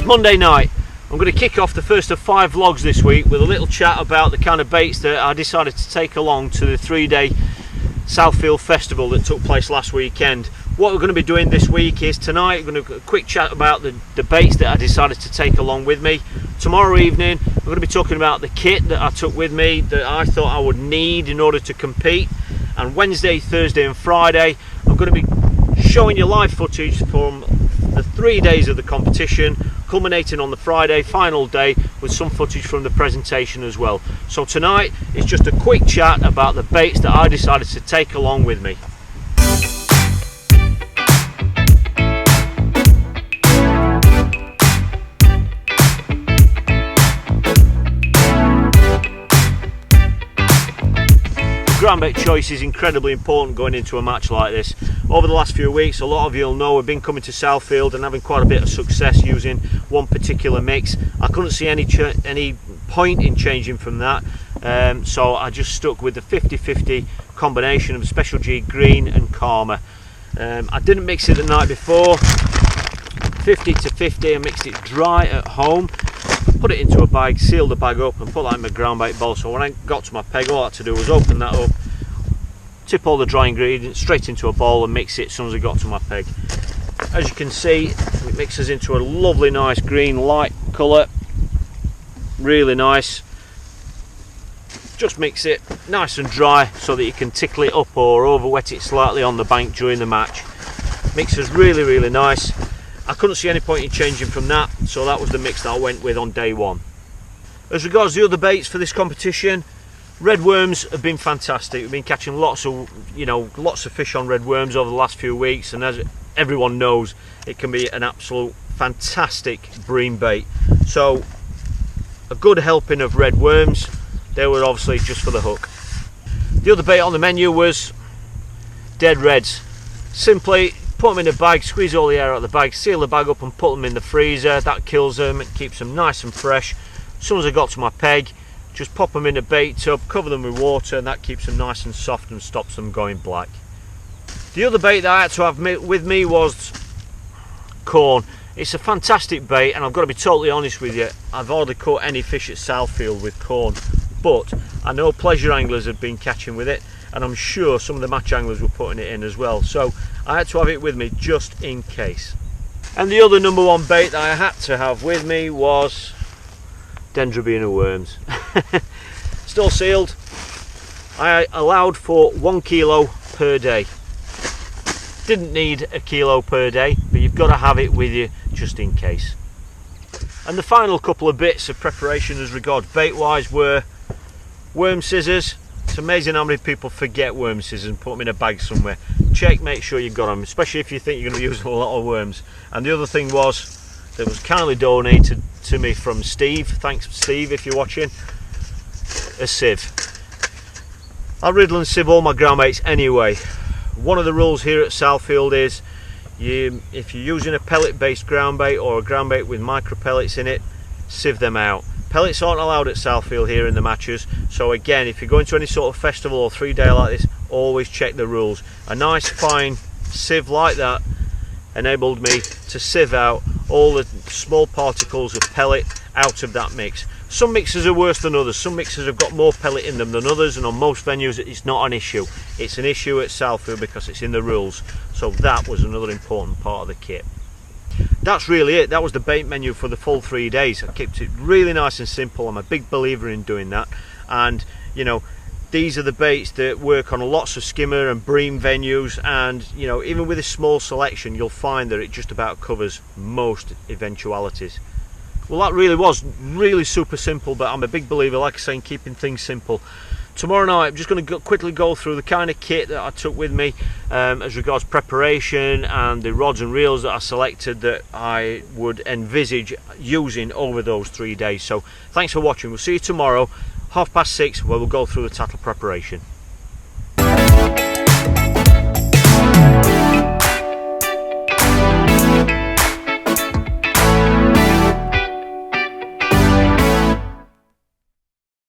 Monday night. I'm going to kick off the first of 5 vlogs this week with a little chat about the kind of baits that I decided to take along to the 3-day Southfield festival that took place last weekend. What we're going to be doing this week is tonight we're going to do a quick chat about the baits that I decided to take along with me. Tomorrow evening we're going to be talking about the kit that I took with me that I thought I would need in order to compete. And Wednesday, Thursday and Friday I'm going to be showing you live footage from the 3 days of the competition, culminating on the Friday final day with some footage from the presentation as well. So tonight it's just a quick chat about the baits that I decided to take along with me. Ground bait choice is incredibly important going into a match like this. Over the last few weeks, a lot of you'll know we've been coming to Southfield and having quite a bit of success using one particular mix. I couldn't see any point in changing from that, so I just stuck with the 50-50 combination of Special G Green and Karma. I didn't mix it the night before, 50-50. I mixed it dry at home, put it into a bag, sealed the bag up and put that in my ground bait bowl. So when I got to my peg, all I had to do was open that up, tip all the dry ingredients straight into a bowl and mix it as soon as I got to my peg. As you can see, it mixes into a lovely nice green light colour, really nice. Just mix it nice and dry so that you can tickle it up or over wet it slightly on the bank during the match. Mixes really nice. I couldn't see any point in changing from that, so that was the mix that I went with on day one. As regards the other baits for this competition, red worms have been fantastic. We've been catching lots of fish on red worms over the last few weeks, and as everyone knows, it can be an absolute fantastic bream bait. So a good helping of red worms. They were obviously just for the hook. The other bait on the menu was dead reds. Simply put them in a bag, squeeze all the air out of the bag, seal the bag up and put them in the freezer. That kills them, it keeps them nice and fresh. As soon as I got to my peg, just pop them in a bait tub, cover them with water, and that keeps them nice and soft and stops them going black. The other bait that I had to have with me was corn. It's a fantastic bait, and I've got to be totally honest with you, I've hardly caught any fish at Southfield with corn, but I know pleasure anglers have been catching with it, and I'm sure some of the match anglers were putting it in as well, so I had to have it with me just in case. And the other number one bait that I had to have with me was Dendrobiana worms. Still sealed. I allowed for 1 kilo per day. Didn't need a kilo per day, but you've got to have it with you just in case. And the final couple of bits of preparation as regards bait wise were worm scissors. It's amazing how many people forget worm scissors and put them in a bag somewhere. Check, make sure you've got them, especially if you think you're going to be using a lot of worms. And the other thing was, that was kindly donated to me from Steve, thanks Steve if you're watching, a sieve. I riddle and sieve all my ground baits anyway. One of the rules here at Southfield is, if you're using a pellet based ground bait or a ground bait with micro pellets in it, sieve them out. Pellets aren't allowed at Southfield here in the matches, so again, if you're going to any sort of festival or 3-day like this, always check the rules. A nice fine sieve like that enabled me to sieve out all the small particles of pellet out of that mix. Some mixes are worse than others. Some mixes have got more pellet in them than others, and on most venues it's not an issue. It's an issue at Southfield because it's in the rules. So that was another important part of the kit. That's really it. That was the bait menu for the full 3 days. I kept it really nice and simple. I'm a big believer in doing that, and you know, these are the baits that work on lots of skimmer and bream venues, and you know, even with a small selection you'll find that it just about covers most eventualities. Well, that really was really super simple, but I'm a big believer, like I say, in keeping things simple. Tomorrow night I'm just going to quickly go through the kind of kit that I took with me as regards preparation and the rods and reels that I selected that I would envisage using over those 3 days. So thanks for watching. We'll see you tomorrow 6:30 where we'll go through the tackle preparation.